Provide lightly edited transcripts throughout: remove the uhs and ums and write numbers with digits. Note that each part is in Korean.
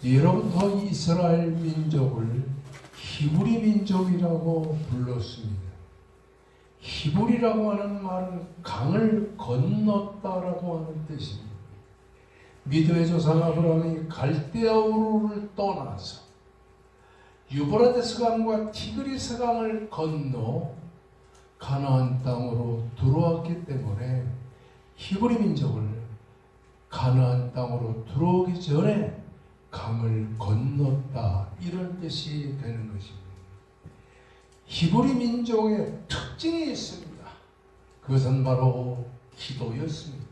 예로부터 이스라엘 민족을 히브리 민족이라고 불렀습니다. 히브리라고 하는 말은 강을 건넜다라고 하는 뜻입니다. 믿음의 조상 아브라함이 갈대아 우르를 떠나서 유브라데스 강과 티그리스 강을 건너 가나안 땅으로 들어왔기 때문에 히브리 민족을 가나안 땅으로 들어오기 전에 강을 건넜다, 이런 뜻이 되는 것입니다. 히브리 민족의 특징이 있습니다. 그것은 바로 기도였습니다.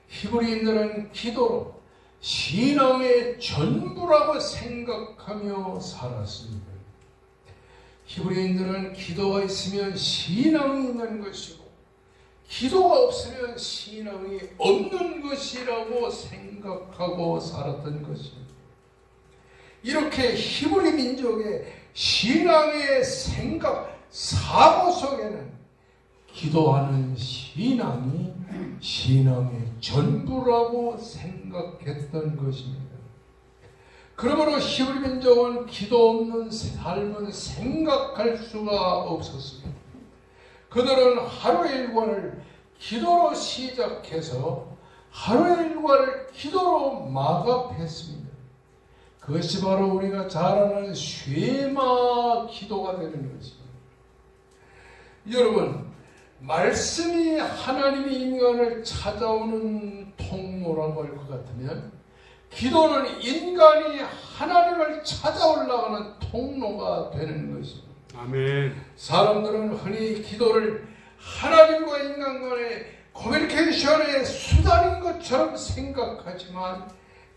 히브리인들은 기도로 신앙의 전부라고 생각하며 살았습니다. 히브리인들은 기도가 있으면 신앙이 있는 것이고, 기도가 없으면 신앙이 없는 것이라고 생각하고 살았던 것입니다. 이렇게 히브리 민족의 신앙의 생각, 사고 속에는 기도하는 신앙이 신앙의 전부라고 생각했던 것입니다. 그러므로 히브리 민족은 기도 없는 삶은 생각할 수가 없었습니다. 그들은 하루의 일과를 기도로 시작해서 하루의 일과를 기도로 마감했습니다. 그것이 바로 우리가 잘 아는 쉐마 기도가 되는 것입니다. 여러분, 말씀이 하나님의 인간을 찾아오는 통로라고 할 것 같으면 기도는 인간이 하나님을 찾아올라가는 통로가 되는 것입니다. 아멘. 사람들은 흔히 기도를 하나님과 인간 간의 커뮤니케이션의 수단인 것처럼 생각하지만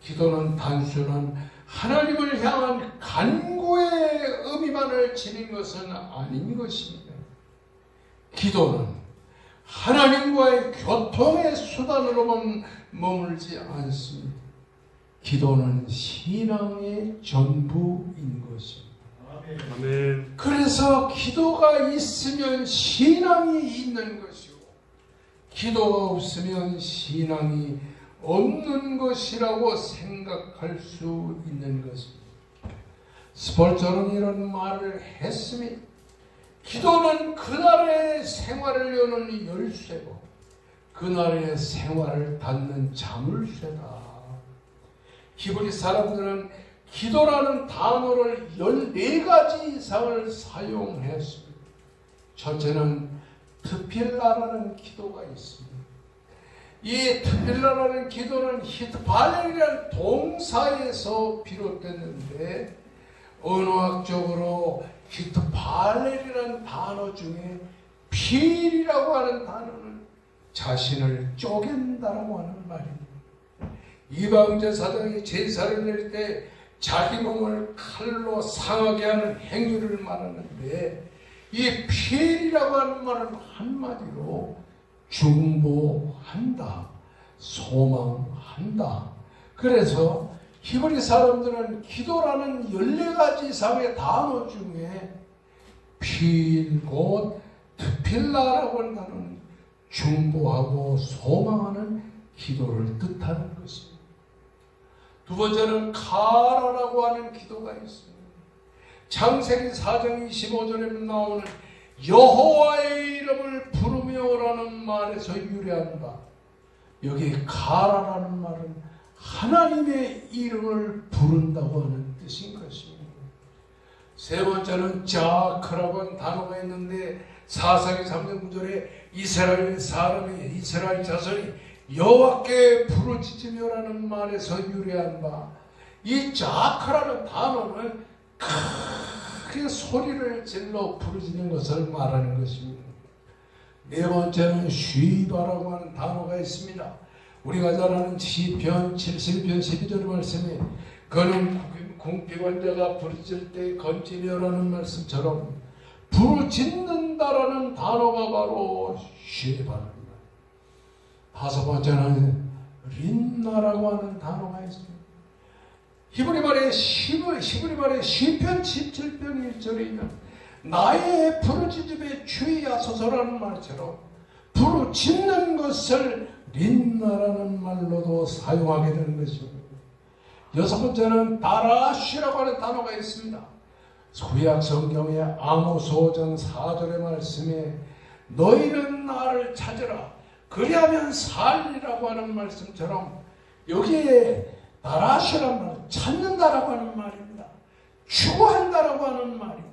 기도는 단순한 하나님을 향한 간구의 의미만을 지닌 것은 아닌 것입니다. 기도는 하나님과의 교통의 수단으로만 머물지 않습니다. 기도는 신앙의 전부인 것입니다. 아멘. 그래서 기도가 있으면 신앙이 있는 것이고, 기도가 없으면 신앙이 없는 것이라고 생각할 수 있는 것입니다. 스펄전은 이런 말을 했습니다. 기도는 그날의 생활을 여는 열쇠고 그날의 생활을 닫는 자물쇠다. 히브리 사람들은 기도라는 단어를 14가지 이상을 사용했습니다. 첫째는 트필라라는 기도가 있습니다. 이 트필라라는 기도는 히트발렐이라는 동사에서 비롯됐는데, 언어학적으로 히트발렐이라는 단어 중에 필이라고 하는 단어는 자신을 쪼갠다라고 하는 말입니다. 이방제사장이 제사를 드릴 때 자기 몸을 칼로 상하게 하는 행위를 말하는데, 이 필이라고 하는 말은 한마디로 중보한다, 소망한다. 그래서 히브리 사람들은 기도라는 14가지 이상의 단어 중에 필, 곧 트필라라고 하는 단어는 중보하고 소망하는 기도를 뜻하는 것입니다. 두 번째는 카라라고 하는 기도가 있습니다. 창세기 4장 25절에 나오는 여호와의 이름을 부르며라는 말에서 유래한다. 여기 카라라는 말은 하나님의 이름을 부른다고 하는 뜻인 것입니다. 세 번째는 자크라고 하는 단어가 있는데, 사사기 3장 9절에 이스라엘 사람이, 이스라엘 자손이 여호와께 부르짖으며라는 말에서 유래한다. 이 자크라는 단어는 크게 소리를 질러 부르짖는 것을 말하는 것입니다. 네 번째는 쉬바라고 하는 단어가 있습니다. 우리가 잘 아는 시편 71편 12절 말씀에 그는 궁핍한 부르짖을 때 건지며라는 말씀처럼 부르짖는다라는 단어가 바로 쉬바입니다. 다섯 번째는 린나라고 하는 단어가 있습니다. 히브리 말의 시편 17편 1절이면 나의 부르짖음에 주의하소서라는 말처럼 부르짖는 것을 린나라는 말로도 사용하게 되는 것입니다. 여섯 번째는 다라시라고 하는 단어가 있습니다. 구약 성경의 아모스 5장 4절의 말씀에 너희는 나를 찾으라 그리하면 살리라고 하는 말씀처럼 여기에 다라시란 말은 찾는다라고 하는 말입니다. 추구한다라고 하는 말입니다.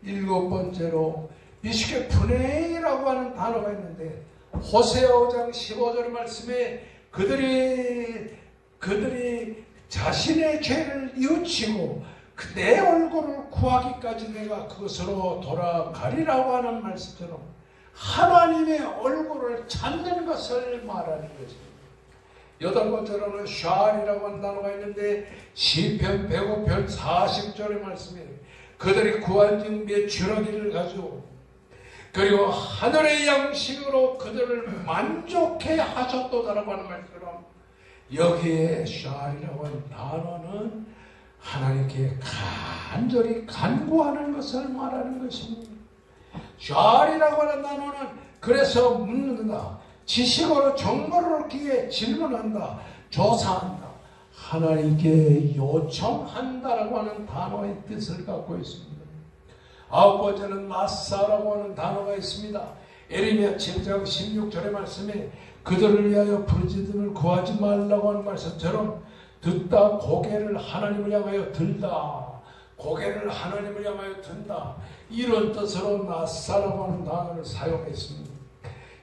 일곱 번째로 비스케 푸네이라고 하는 단어가 있는데 호세아 5장 15절의 말씀에 그들이 자신의 죄를 뉘우치고 내 얼굴을 구하기까지 내가 그것으로 돌아가리라고 하는 말씀처럼 하나님의 얼굴을 찾는 것을 말하는 것입니다. 여덟 번째로는 샤알이라고 하는 단어가 있는데 시편 105편 40절의 말씀에 그들이 구한 증비의 주러기를 가지고 그리고 하늘의 양식으로 그들을 만족해 하셨도다라고 하는 말처럼 여기에 샤알이라고 하는 단어는 하나님께 간절히 간구하는 것을 말하는 것입니다. 샤알이라고 하는 단어는 그래서 묻는다. 지식으로 정보를 얻기 위해 질문한다. 조사한다. 하나님께 요청한다라고 하는 단어의 뜻을 갖고 있습니다. 아홉 번째는 마사라고 하는 단어가 있습니다. 에레미야 7장 16절의 말씀에 그들을 위하여 부르짖음을 구하지 말라고 하는 말씀처럼 듣다 고개를 하나님을 향하여 들다. 고개를 하나님을 향하여 든다. 이런 뜻으로 나사라고 하는 단어를 사용했습니다.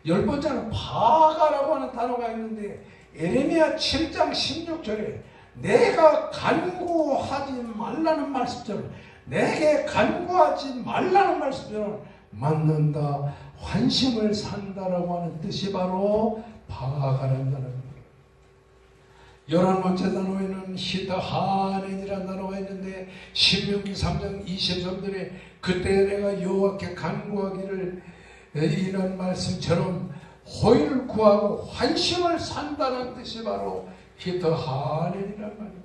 열 번째는 바가라고 하는 단어가 있는데 에레미야 7장 16절에 내가 간구하지 말라는 말씀처럼 내게 간구하지 말라는 말씀처럼 맞는다. 환심을 산다라고 하는 뜻이 바로 바가라는 단어입니다. 11번째 단어에는 히드하넨이라는 단어가 있는데 신명기 3장 23절에 그때 내가 여호와께 간구하기를 이런 말씀처럼 호의를 구하고 환심을 산다는 뜻이 바로 히드하넨이란 말입니다.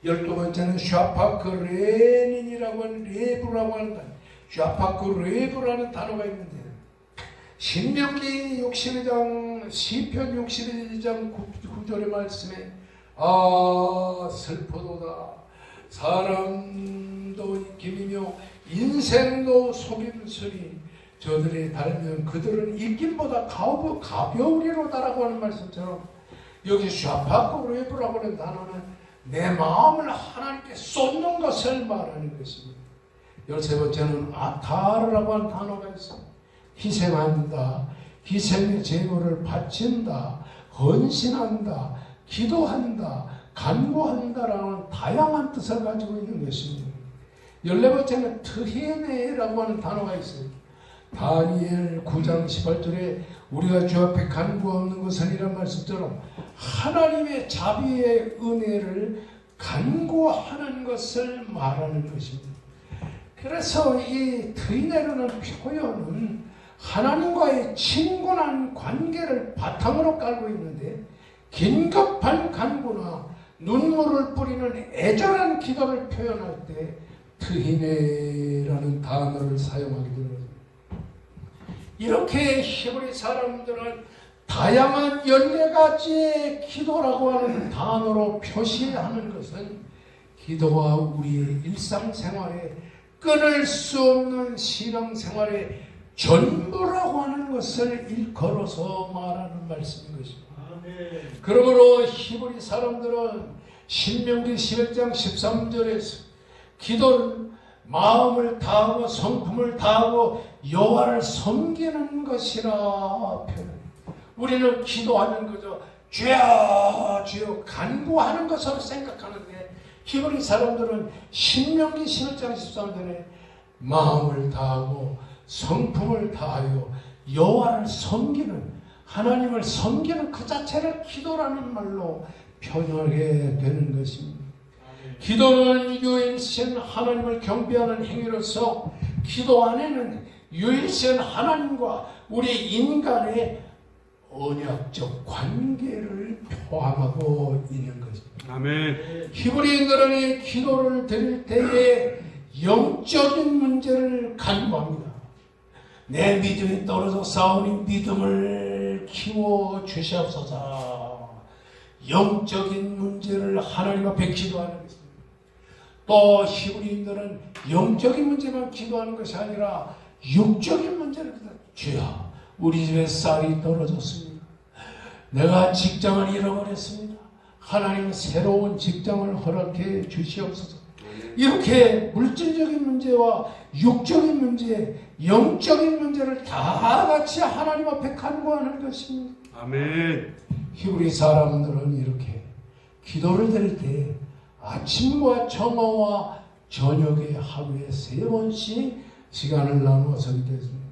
12번째는 샤파크 레닌이라고 하는 레브라고 하는 단어, 샤파크 레브라는 단어가 있는데 신명기 62장 시편 62장 9절의 말씀에 슬프도다 사람도 김이며 인생도 속임수리 저들이 달면 그들은 입김보다 가벼우리로다라고 하는 말씀처럼 여기 샤파크 레브라고 하는 단어는 내 마음을 하나님께 쏟는 것을 말하는 것입니다. 13번째는 아타르라고 하는 단어가 있습니다. 희생한다, 희생의 제물을 바친다, 헌신한다, 기도한다, 간구한다라는 다양한 뜻을 가지고 있는 것입니다. 14번째는 트히네라고 하는 단어가 있어요. 다니엘 9장 18절에 우리가 주 앞에 간구하는 것은 이런 말씀처럼 하나님의 자비의 은혜를 간구하는 것을 말하는 것입니다. 그래서 이 트히네라는 표현은 하나님과의 친근한 관계를 바탕으로 깔고 있는데 긴급한 간구나 눈물을 뿌리는 애절한 기도를 표현할 때 트히네라는 단어를 사용하게 됩니다. 이렇게 히브리 사람들은 다양한 14가지의 기도라고 하는 단어로 표시하는 것은 기도와 우리의 일상생활에 끊을 수 없는 신앙생활의 전부라고 하는 것을 일컬어서 말하는 말씀인 것입니다. 그러므로 히브리 사람들은 신명기 11장 13절에서 기도를 마음을 다하고 성품을 다하고 여호와를 섬기는 것이라 표현합니다. 우리는 기도하는 거죠. 주여 주여 간구하는 것으로 생각하는데 히브리 사람들은 신명기 11장 13절에 마음을 다하고 성품을 다하여 여호와를 섬기는 하나님을 섬기는 그 자체를 기도라는 말로 표현하게 되는 것입니다. 기도는 유일신 하나님을 경배하는 행위로서 기도 안에는 유일신 하나님과 우리 인간의 언약적 관계를 포함하고 있는 것입니다. 아멘. 히브리인들은 기도를 드릴 때에 영적인 문제를 간구합니다. 내 믿음이 떨어져 싸우니 믿음을 키워 주시옵소서. 영적인 문제를 하나님 앞에 기도하는 것입니다. 또 히브리인들은 영적인 문제만 기도하는 것이 아니라 육적인 문제를 기도합니다. 주여, 우리 집에 쌀이 떨어졌습니다. 내가 직장을 잃어버렸습니다. 하나님은 새로운 직장을 허락해 주시옵소서. 이렇게 물질적인 문제와 육적인 문제, 영적인 문제를 다 같이 하나님 앞에 간구하는 것입니다. 아멘. 히브리 사람들은 이렇게 기도를 드릴 때 아침과 정오와 저녁에 하루에 3번씩 시간을 나누어서 기도했습니다.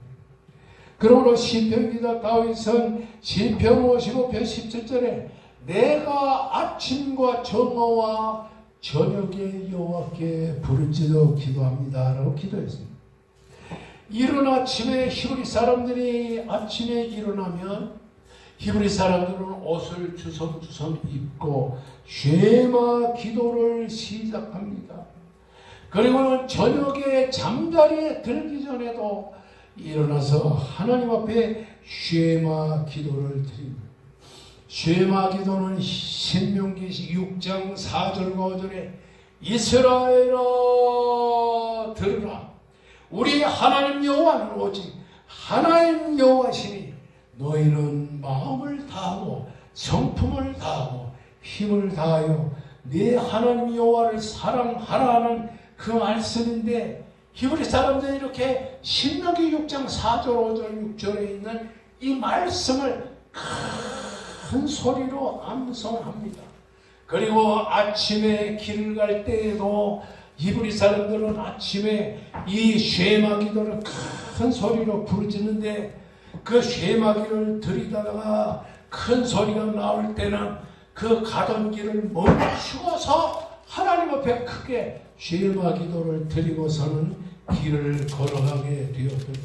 그러므로 시편기자 다윗은 시편 55편 17절에 내가 아침과 정오와 저녁에 여호와께 부르짖어 기도합니다 라고 기도했습니다. 이른 아침에 히브리 사람들이 아침에 일어나면 히브리 사람들은 옷을 주섬주섬 입고 쉐마 기도를 시작합니다. 그리고는 저녁에 잠자리에 들기 전에도 일어나서 하나님 앞에 쉐마 기도를 드립니다. 쉐마 기도는 신명기 6장 4절과 5절에 이스라엘아 들으라. 우리 하나님 여호와는 오직 하나님 여호와시니 너희는 마음을 다하고 성품을 다하고 힘을 다하여 네 하나님 여호와를 사랑하라는 그 말씀인데, 히브리 사람들이 이렇게 신명기 6장 4절 5절 6절에 있는 이 말씀을 큰 소리로 암송합니다. 그리고 아침에 길을 갈 때에도 히브리 사람들은 아침에 이 쉐마 기도를 큰 소리로 부르짖는데, 그 쉐마 기도를 들이다가 큰 소리가 나올 때는 그 가던 길을 멈추어서 하나님 앞에 크게 쉐마 기도를 드리고서는 길을 걸어가게 되었습니다.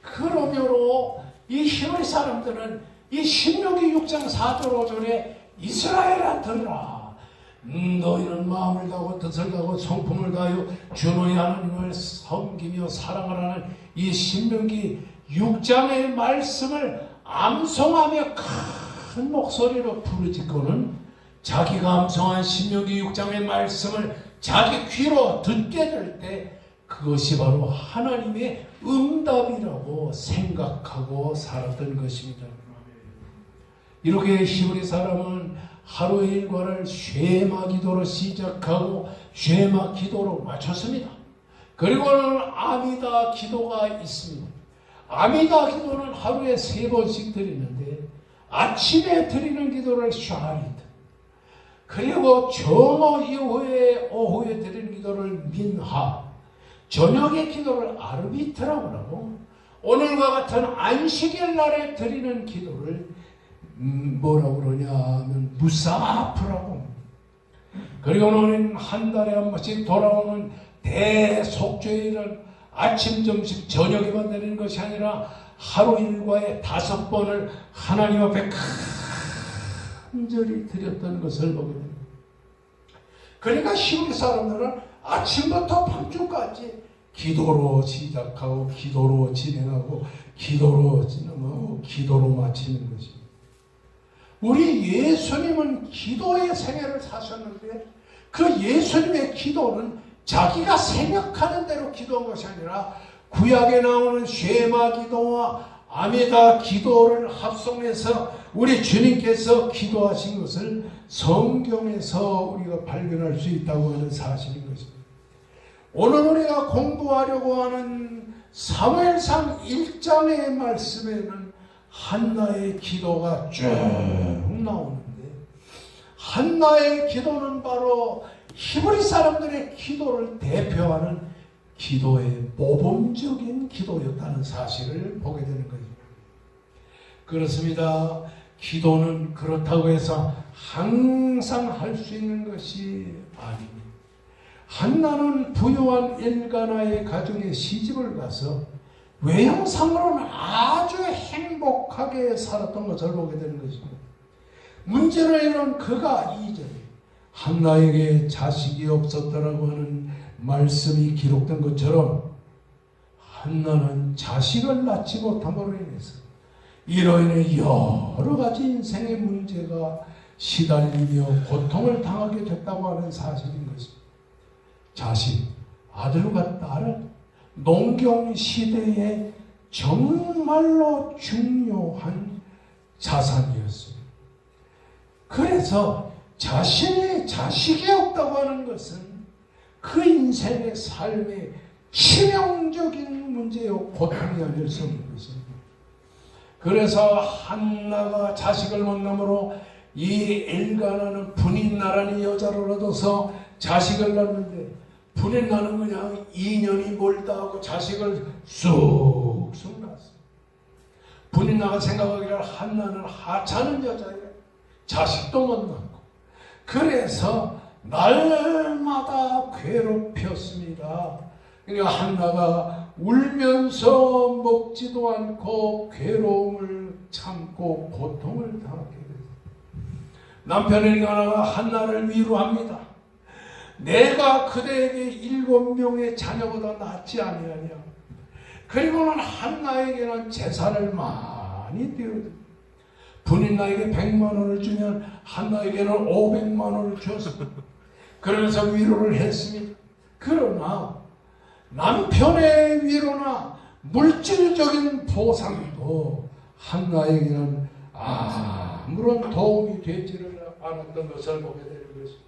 그러므로 이 히브리 사람들은 이 신명기 6장 4절 5절에 이스라엘아 들으라. 너희는 마음을 다하고 뜻을 다하고 성품을 다하여 주 너희 하나님을 섬기며 사랑하라는 이 신명기 6장의 말씀을 암송하며 큰 목소리로 부르짖고는 자기가 암송한 신명기 6장의 말씀을 자기 귀로 듣게 될 때 그것이 바로 하나님의 응답이라고 생각하고 살았던 것입니다. 이렇게 히브리 사람은 하루의 일과를 쉐마 기도로 시작하고 쉐마 기도로 마쳤습니다. 그리고는 아미다 기도가 있습니다. 아미다 기도는 하루에 3번씩 드리는데, 아침에 드리는 기도를 샤리트, 그리고 정오 이후에 오후에 드리는 기도를 민하, 저녁의 기도를 아르비트라고 하고, 오늘과 같은 안식일 날에 드리는 기도를 뭐라고 그러냐 하면 무사프라고. 그리고는 한 달에 한 번씩 돌아오는 대속죄일은 아침, 점심, 저녁에만 드리는 것이 아니라 하루 일과에 5번을 하나님 앞에 간절히 드렸던 것을 보게 됩니다. 그러니까 히브리 사람들은 아침부터 밤중까지 기도로 시작하고 기도로 진행하고 기도로 진행하고 기도로 마치는 것입니다. 우리 예수님은 기도의 생애를 사셨는데, 그 예수님의 기도는 자기가 생각하는 대로 기도한 것이 아니라 구약에 나오는 쉐마 기도와 아미다 기도를 합성해서 우리 주님께서 기도하신 것을 성경에서 우리가 발견할 수 있다고 하는 사실인 것입니다. 오늘 우리가 공부하려고 하는 사무엘상 1장의 말씀에는 한나의 기도가 쭉 나오는데, 한나의 기도는 바로 히브리 사람들의 기도를 대표하는 기도의 모범적인 기도였다는 사실을 보게 되는 것입니다. 그렇습니다. 기도는 그렇다고 해서 항상 할 수 있는 것이 아닙니다. 한나는 부유한 엘가나의 가정에 시집을 가서 외형상으로는 아주 행복하게 살았던 것을 보게 되는 것입니다. 문제는 그가 2절에 한나에게 자식이 없었다라고 하는 말씀이 기록된 것처럼 한나는 자식을 낳지 못함으로 인해서 이로 인해 여러 가지 인생의 문제가 시달리며 고통을 당하게 됐다고 하는 사실인 것입니다. 자식, 아들과 딸은 농경 시대에 정말로 중요한 자산이었습니다. 그래서 자신의 자식이 없다고 하는 것은 그 인생의 삶의 치명적인 문제요 고통이 아닐 수 없는 것입니다. 그래서 한나가 자식을 만남으로 이 엘가나는 분인나라는 여자를 얻어서 자식을 낳는데, 분인나는 그냥 2년이 멀다 하고 자식을 쑥쑥 낳았어요. 분인나가 생각하기를 한나는 하찮은 여자예요. 자식도 못 낳고. 그래서 날마다 괴롭혔습니다. 그러니까 한나가 울면서 먹지도 않고 괴로움을 참고 고통을 당하게 됐어요. 남편 엘가나가 한나를 위로합니다. 내가 그대에게 7명의 자녀보다 낫지 아니하냐. 그리고는 한나에게는 재산을 많이 띄워줍니다. 분인나에게 100만 원을 주면 한나에게는 500만 원을 줬습니다. 그러면서 위로를 했습니다. 그러나 남편의 위로나 물질적인 보상도 한나에게는 아무런 도움이 되지를 않았던 것을 보게 되는 것입니다.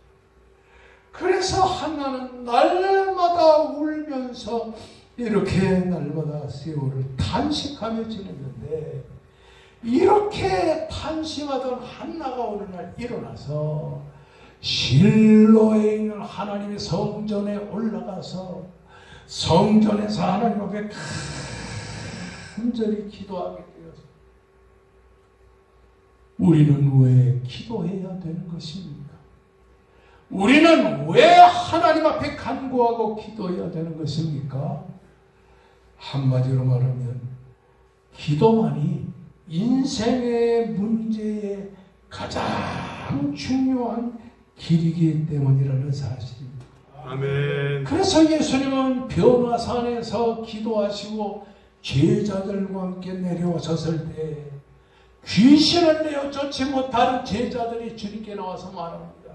그래서 한나는 날마다 울면서 이렇게 날마다 세월을 탄식하며 지냈는데, 이렇게 탄식하던 한나가 어느 날 일어나서 실로에 있는 하나님의 성전에 올라가서 성전에서 하나님 앞에 간절히 기도하게 되었습니다. 우리는 왜 기도해야 되는 것입니까? 우리는 왜 하나님 앞에 간구하고 기도해야 되는 것입니까? 한마디로 말하면 기도만이 인생의 문제의 가장 중요한 길이기 때문이라는 사실입니다. 아멘. 그래서 예수님은 변화산에서 기도하시고 제자들과 함께 내려오셨을 때 귀신을 내어 쫓지 못하는 제자들이 주님께 나와서 말합니다.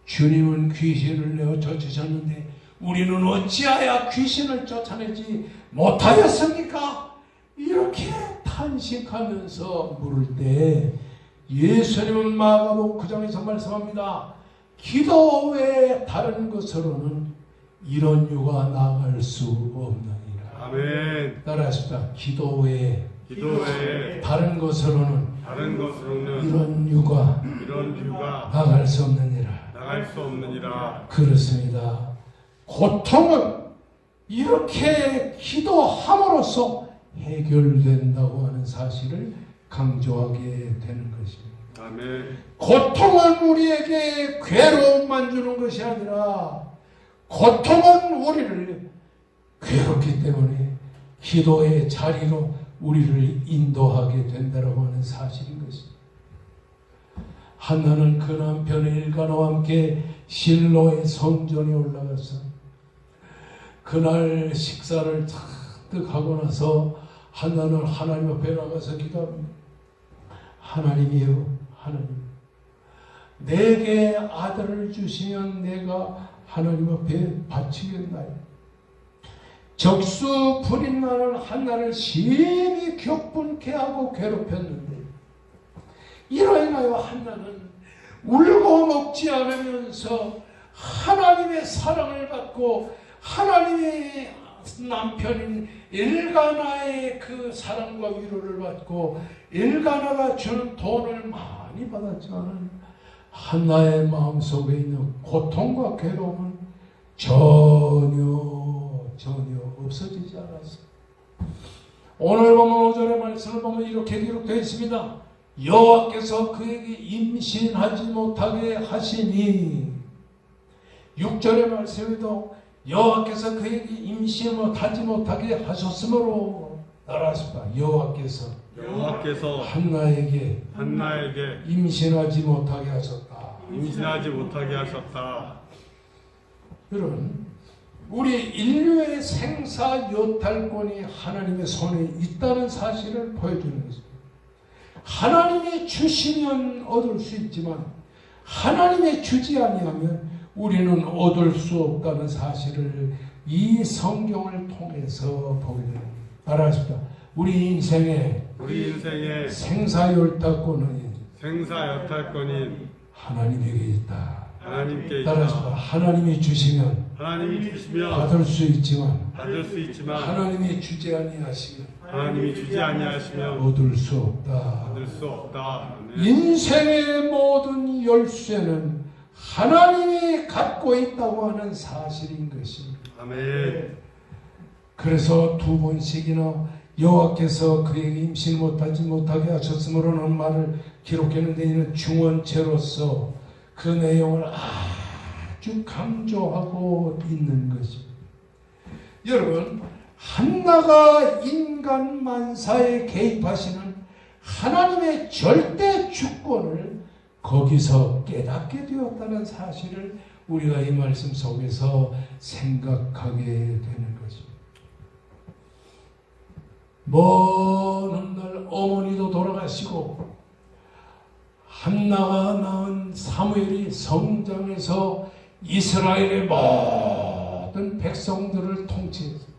주님은 귀신을 내어 쫓으셨는데 우리는 어찌하여 귀신을 쫓아내지 못하였습니까? 이렇게 탄식하면서 물을 때 예수님은 마가복음 9장에서 말씀합니다. 기도 외에 다른 것으로는 이런 유가 나아갈 수 없느니라. 아멘. 따라하십시다. 기도 외에 다른 것으로는 이런 유가 나아갈 수 없느니라. 그렇습니다. 고통은 이렇게 기도함으로써 해결된다고 하는 사실을 강조하게 되는 것입니다. 아멘. 고통은 우리에게 괴로움만 주는 것이 아니라 고통은 우리를 괴롭기 때문에 기도의 자리로 우리를 인도하게 된다고 하는 사실인 것입니다. 한나는 그 남편 엘가나와 함께 실로의 성전에 올라가서 그날 식사를 잔뜩 하고 나서 한나는 하나님 앞에 나가서 기도합니다. 하나님이여, 하나님, 내게 아들을 주시면 내가 하나님 앞에 바치겠나요? 적수 불인나는 한나를 심히 격분케 하고 괴롭혔는데, 이로 인하여 한나는 울고 먹지 않으면서 하나님의 사랑을 받고 하나님의 남편인 엘가나의 그 사랑과 위로를 받고 엘가나가 주는 돈을 많이 받았지만 한나의 마음속에 있는 고통과 괴로움은 전혀 없어지지 않았습니다. 오늘 보면 5절의 말씀을 보면 이렇게 기록되어 있습니다. 여호와께서 그에게 임신하지 못하게 하시니, 6절의 말씀에도 여호와께서 그에게 임신하지 못하게 하셨으므로, 따라하십시다. 여호와께서 한나에게 임신하지 못하게 하셨다. 여러분, 우리 인류의 생사 요탈권이 하나님의 손에 있다는 사실을 보여주는 것입니다. 하나님이 주시면 얻을 수 있지만 하나님이 주지 아니하면 우리는 얻을 수 없다는 사실을 이 성경을 통해서 보게 됩니다. 따라하십시다. 우리 인생의 생사열탈권은 하나님에게 있다. 따라서 하나님이 주시면 받을 수 있지만 하나님이 주지 아니하시면 얻을 수 없다. 인생의 모든 열쇠는 하나님이 갖고 있다고 하는 사실인 것입니다. 아멘. 그래서 2번씩이나 여호와께서 그에게 임신 못하게 하셨으므로는 말을 기록했는데 이는 중언죄로서 그 내용을 아주 강조하고 있는 것입니다. 여러분, 한나가 인간 만사에 개입하시는 하나님의 절대 주권을 거기서 깨닫게 되었다는 사실을 우리가 이 말씀 속에서 생각하게 되는 것입니다. 먼 훗날 어머니도 돌아가시고 한나가 낳은 사무엘이 성전에서 이스라엘의 모든 백성들을 통치했습니다.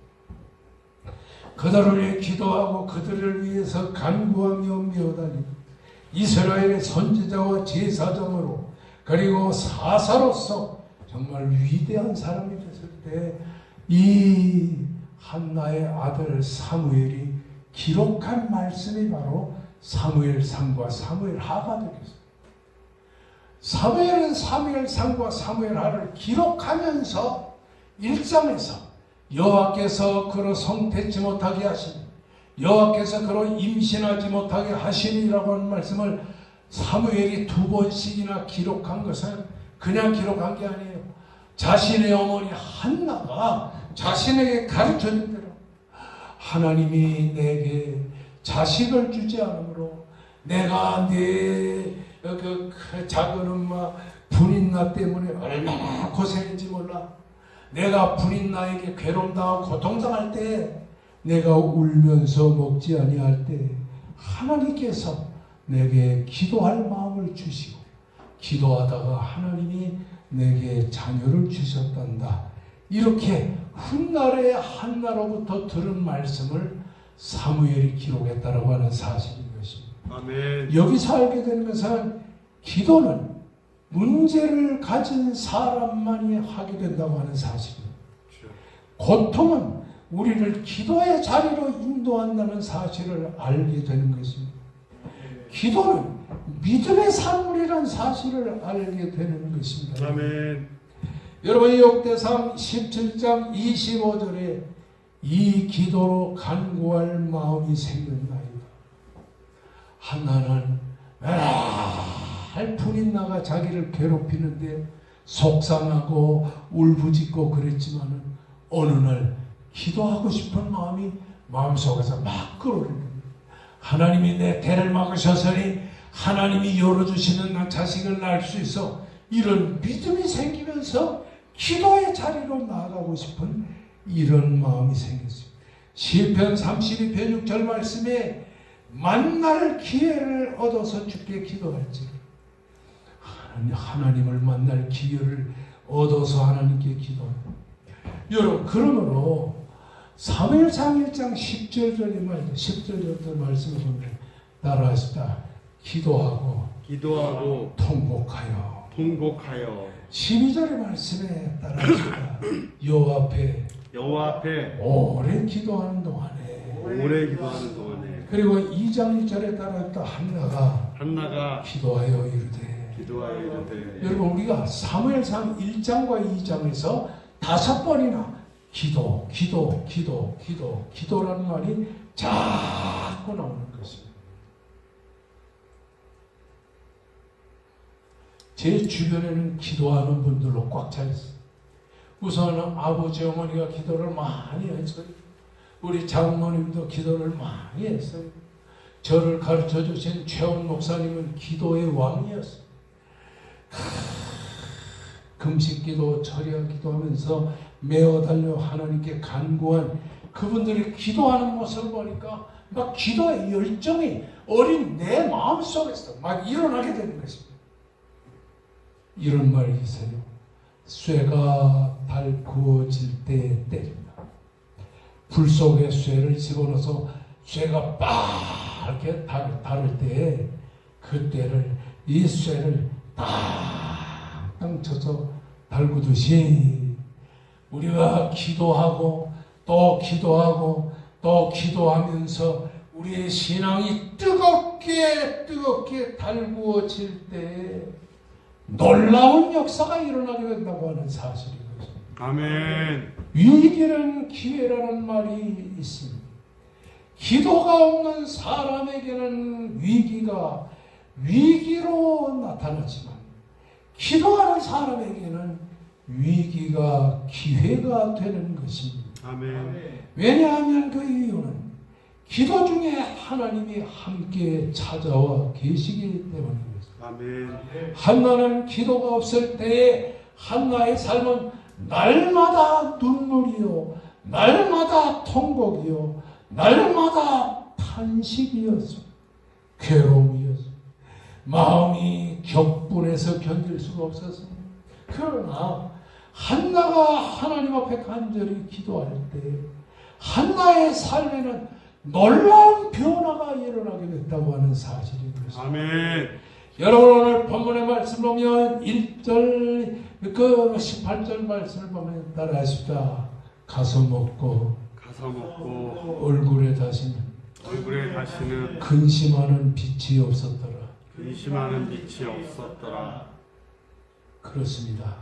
그들을 위해 기도하고 그들을 위해서 간구하며 미워달리고 이스라엘의 선지자와 제사장으로 그리고 사사로서 정말 위대한 사람이 됐을 때 이 한나의 아들 사무엘이 기록한 말씀이 바로 사무엘상과 사무엘하가 되겠습니다. 사무엘은 사무엘상과 사무엘하를 기록하면서 1장에서 여호와께서 그로 성태치 못하게 하시니 여호와께서 그로 임신하지 못하게 하시니라고 하는 말씀을 사무엘이 2번씩이나 기록한 것은 그냥 기록한 게 아니에요. 자신의 어머니 한나가 자신에게 가르쳐준 대로 하나님이 내게 자식을 주지 않으므로 내가 내 그 작은 엄마 분인나 때문에 얼마나 고생인지 몰라. 내가 분인나에게 괴롭다고 고통당할 때 내가 울면서 먹지 아니할 때 하나님께서 내게 기도할 마음을 주시고 기도하다가 하나님이 내게 자녀를 주셨단다. 이렇게 훗날에 한나로부터 들은 말씀을 사무엘이 기록했다라고 하는 사실인 것입니다. 아멘. 여기서 알게 되는 것은 기도는 문제를 가진 사람만이 하게 된다고 하는 사실입니다. 고통은 우리를 기도의 자리로 인도한다는 사실을 알게 되는 것입니다. 기도는 믿음의 산물이라는 사실을 알게 되는 것입니다. 아멘. 여러분, 역대상 17장 25절에 이 기도로 간구할 마음이 생겼나이다. 한나는 맨날 분인나가 자기를 괴롭히는데 속상하고 울부짖고 그랬지만은 어느 날 기도하고 싶은 마음이 마음속에서 막 끓어오릅니다. 하나님이 내 대를 막으셨으니 하나님이 열어주시는 자식을 낳을 수 있어. 이런 믿음이 생기면서 기도의 자리로 나아가고 싶은 이런 마음이 생겼습니다. 시편 32편 6절 말씀에 만날 기회를 얻어서 주께 기도할지 하나님을 만날 기회를 얻어서 하나님께 기도합니다. 여러분, 그러므로 사무엘상 1장 10절절의 말씀, 10절부터 말씀을 보면 따라하시다. 기도하고 통곡하여 12절의 말씀에 따라하시다. 여호와 앞에 오래 기도하는 동안에 그리고 2장 1절에 따라했다. 한나가 기도하여 이르되 여러분, 우리가 사무엘상 1장과 2장에서 5번이나 기도라는 말이 자꾸 나오는 것입니다. 제 주변에는 기도하는 분들로 꽉 차 있어요. 우선 아버지 어머니가 기도를 많이 했어요. 우리 장모님도 기도를 많이 했어요. 저를 가르쳐 주신 최원 목사님은 기도의 왕이었어요. 금식기도, 철야기도 하면서 매어 달려 하나님께 간구한 그분들이 기도하는 모습을 보니까 막 기도의 열정이 어린 내 마음속에서 막 일어나게 되는 것입니다. 이런 말이 있어요. 쇠가 달구어질 때 때린다. 불 속에 쇠를 집어넣어서 쇠가 빠르게 다를 때 그때를 이 쇠를 땅땅 쳐서 달구듯이 우리가 기도하고 또 기도하고 또 기도하면서 우리의 신앙이 뜨겁게 달구어질 때 놀라운 역사가 일어나게 된다고 하는 사실인 것입니다. 아멘. 위기는 기회라는 말이 있습니다. 기도가 없는 사람에게는 위기가 위기로 나타나지만 기도하는 사람에게는 위기가 기회가 되는 것입니다. 아멘. 왜냐하면 그 이유는 기도 중에 하나님이 함께 찾아와 계시기 때문입니다. 아멘. 한나는 기도가 없을 때에 한나의 삶은 날마다 눈물이요, 날마다 통곡이요, 날마다 탄식이었어. 괴로움이었어. 마음이 격분해서 견딜 수가 없었어. 그러나 한나가 하나님 앞에 간절히 기도할 때 한나의 삶에는 놀라운 변화가 일어나게 됐다고 하는 사실인 것입니다. 아멘. 여러분 오늘 본문의 말씀 보면 1절 그 18절 말씀을 보면 따라하십시다. 가서 먹고 얼굴에 다시는 근심하는 빛이 없었더라. 그렇습니다.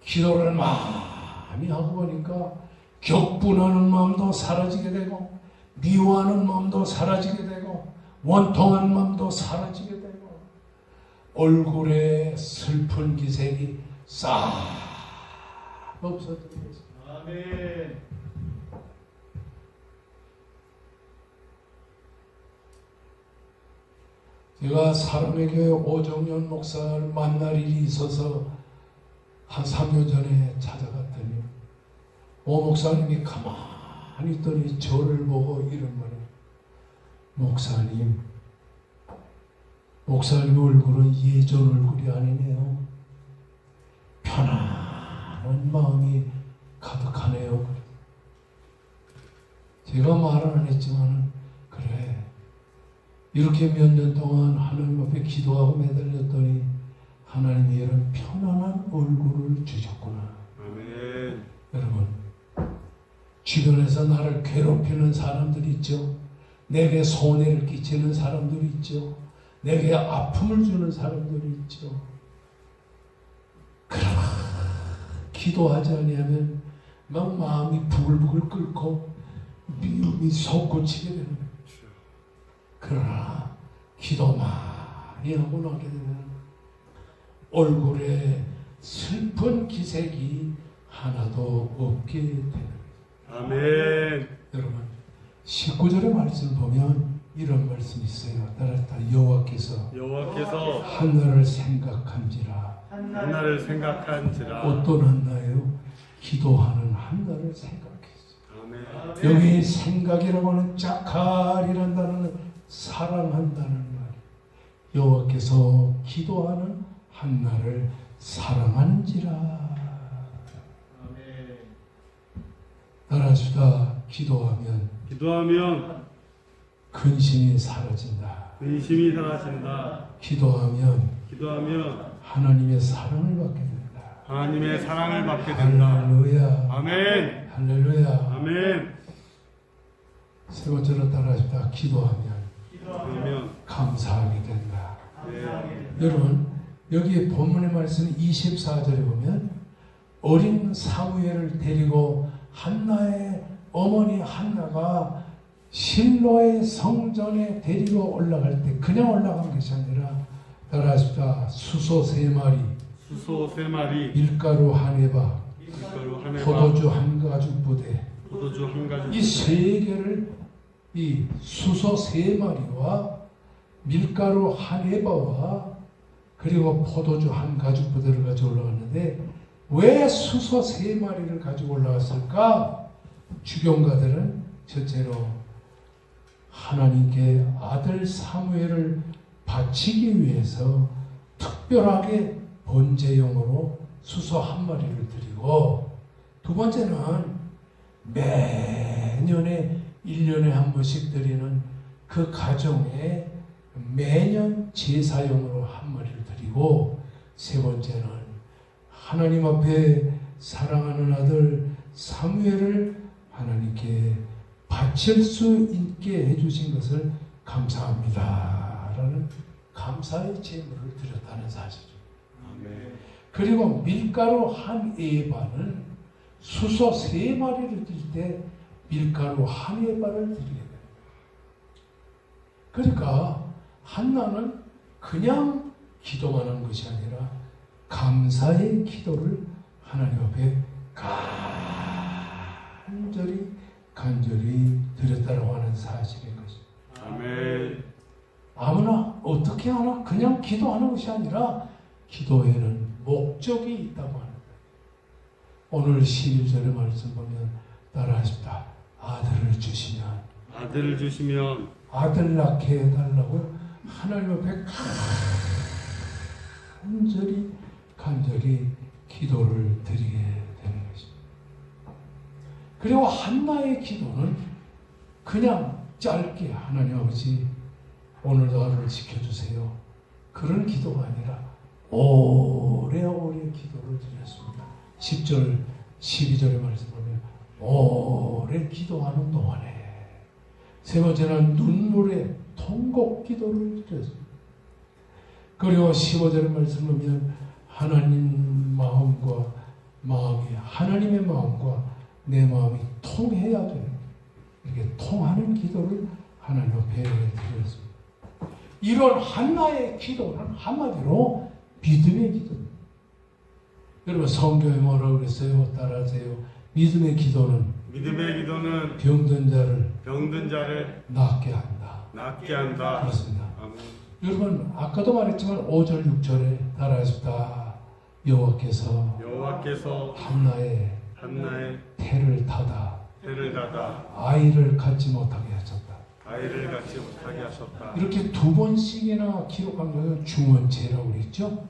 기도를 많이 하고 보니까 격분하는 마음도 사라지게 되고 미워하는 마음도 사라지게 되고 원통한 마음도 사라지게 되고 얼굴에 슬픈 기색이 싹 없어지게 됐습니다. 아멘. 제가 사랑의 교회 오정연 목사를 만날 일이 있어서 한 3년 전에 찾아갔더니 오 목사님이 가만히 있더니 저를 보고 이런 말을 목사님 얼굴은 예전 얼굴이 아니네요. 편안한 마음이 가득하네요. 제가 말은 안 했지만 그래 이렇게 몇 년 동안 하나님 앞에 기도하고 매달렸더니 하나님이 이런 편안한 얼굴을 주셨구나. 아멘. 여러분 주변에서 나를 괴롭히는 사람들이 있죠. 내게 손해를 끼치는 사람들이 있죠. 내게 아픔을 주는 사람들이 있죠. 그러나 기도하지 아니하면 막 마음이 부글부글 끓고 미움이 솟구치게 되는 거예요. 그러나 기도 많이 하고 나게 되면 얼굴에 슬픈 기색이 하나도 없게 되는 거예요. 아멘. 여러분 19절의 말씀 보면 이런 말씀이 있어요. 따라서 여호와께서 한나를 생각한지라. 어떤 한나예요? 기도하는 한나를 생각했어요. 아멘. 여기 생각이라고 하는 자칼이라는 단어는 사랑한다는 말. 여호와께서 기도하는 한나를 사랑하는지라. 아멘. 따라합시다. 기도하면 근심이 사라진다. 기도하면 하나님의 사랑을 받게 된다. 할렐루야. 아멘. 할렐루야. 아멘. 세 번째로 따라합시다. 기도하면 감사하게 된다. 여러분 여기 본문의 말씀 24절에 보면 어린 사무엘을 데리고 한나의 어머니 한나가 실로의 성전에 데리고 올라갈 때 그냥 올라간 것이 아니라 따라하십시다. 수소 3마리, 밀가루 한 에바, 포도주 한 가죽 부대, 이 3개를 이 수소 3마리와 밀가루 한 에바와 그리고 포도주 한 가죽 부대를 가지고 올라갔는데 왜 수소 3마리를 가지고 올라갔을까? 주경가들은 첫째로 하나님께 아들 사무엘을 바치기 위해서 특별하게 번제용으로 수소 한 마리를 드리고, 두 번째는 매년에 1년에 한 번씩 드리는 그 가정에 매년 제사용으로 한 마리를 드리고, 세 번째는 하나님 앞에 사랑하는 아들 사무엘을 하나님께 바칠 수 있게 해주신 것을 감사합니다 라는 감사의 제물을 드렸다는 사실이죠. 그리고 밀가루 한 에바는 수소 3마리를 드릴 때 밀가루 한 에바를 드리게 됩니다. 그러니까 한나는 그냥 기도만 한 것이 아니라 감사의 기도를 하나님 앞에 간절히 드렸다고 하는 사실인 것입니다. 아멘. 아무나 어떻게 하나 그냥 기도하는 것이 아니라 기도에는 목적이 있다고 하는 거예요. 오늘 11절의 말씀 보면 따라하십니다. 아들을 주시면 아들 낳게 해달라고 하나님 앞에 간절히 기도를 드리게 되는 것입니다. 그리고 한나의 기도는 그냥 짧게 하나님 아버지 오늘도 하루를 지켜주세요, 그런 기도가 아니라 오래오래 기도를 드렸습니다. 10절 12절의 말씀 보면 오래 기도하는 동안에, 세 번째는 눈물의 통곡 기도를 드렸습니다. 그리고 15절의 말씀 보면 하나님 하나님의 마음과 내 마음이 통해야 되는 거예요. 이렇게 통하는 기도를 하나님 앞에 드렸습니다. 이런 한나의 기도는 한마디로 믿음의 기도입니다. 여러분 성경에 뭐라고 그랬어요? 따라하세요. 믿음의 기도는 병든 자를 낫게 한다. 그렇습니다. 아멘. 여러분 아까도 말했지만 5절 6절에 따라하십니다. 여호와께서 한나의 태를 닫아 아이를 갖지 못하게 하셨다. 이렇게 두 번씩이나 기록한 것은 중언체라고 그랬죠.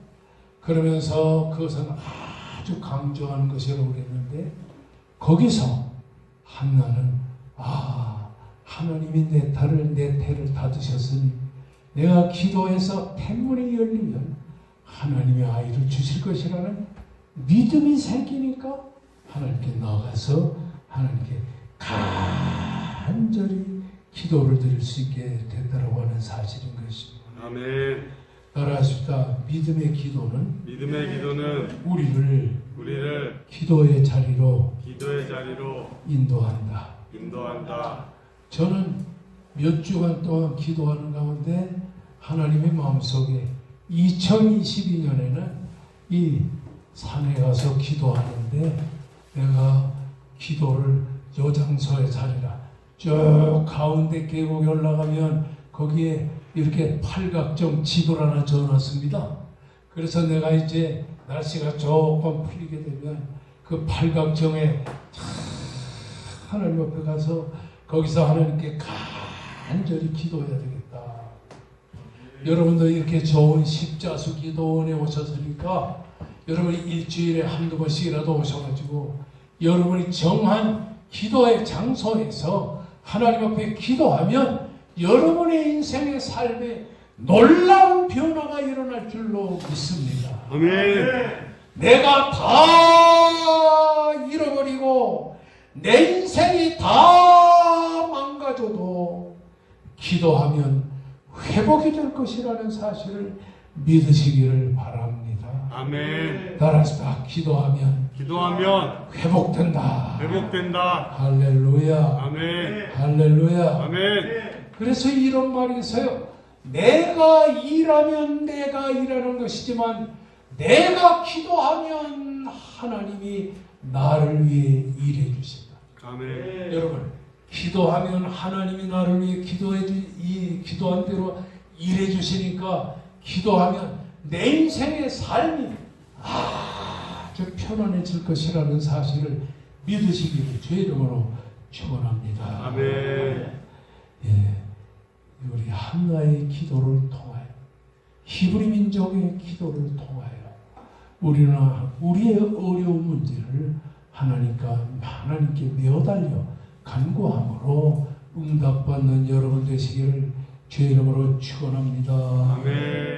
그러면서 그것은 아주 강조하는 것이라고 그랬는데, 거기서 한나는 하나님이 내 태를 닫으셨으니 내가 기도해서 태문이 열리면 하나님의 아이를 주실 것이라는 믿음이 생기니까 하나님께 나가서 하나님께 간절히 기도를 드릴 수 있게 됐다고 하는 사실인 것입니다. 아멘. 따라하십시다. 믿음의 기도는 우리를 기도의 자리로 인도한다. 저는 몇 주간 동안 기도하는 가운데 하나님의 마음속에 2022년에는 이 산에 가서 기도하는데, 내가 기도를 요장소의 자리라 쭉 가운데 계곡에 올라가면 거기에 이렇게 팔각정 집을 하나 지어놨습니다. 그래서 내가 이제 날씨가 조금 풀리게 되면 그 팔각정에 하나님 앞에 가서 거기서 하나님께 간절히 기도해야 되겠다. 여러분도 이렇게 좋은 십자수 기도원에 오셨으니까 여러분이 일주일에 한두 번씩이라도 오셔가지고 여러분이 정한 기도의 장소에서 하나님 앞에 기도하면 여러분의 인생의 삶에 놀라운 변화가 일어날 줄로 믿습니다. 아멘. 내가 다 잃어버리고 내 인생이 다 망가져도 기도하면 회복이 될 것이라는 사실을 믿으시기를 바랍니다. 아멘. 따라합시다. 기도하면 회복된다. 할렐루야. 아멘. 할렐루야. 아멘. 그래서 이런 말이 있어요. 내가 일하면 내가 일하는 것이지만 내가 기도하면 하나님이 나를 위해 일해 주신다. 아멘. 여러분, 기도하면 하나님이 나를 위해 기도한 대로 일해 주시니까 기도하면 내 인생의 삶이 아주 편안해질 것이라는 사실을 믿으시기를 주의 이름으로 축원합니다. 아멘. 예, 우리 한나의 기도를 통하여 히브리 민족의 기도를 통하여 우리는 우리의 어려운 문제를 하나님께 매어달려 간구함으로 응답받는 여러분 되시기를 주의 이름으로 축원합니다. 아멘.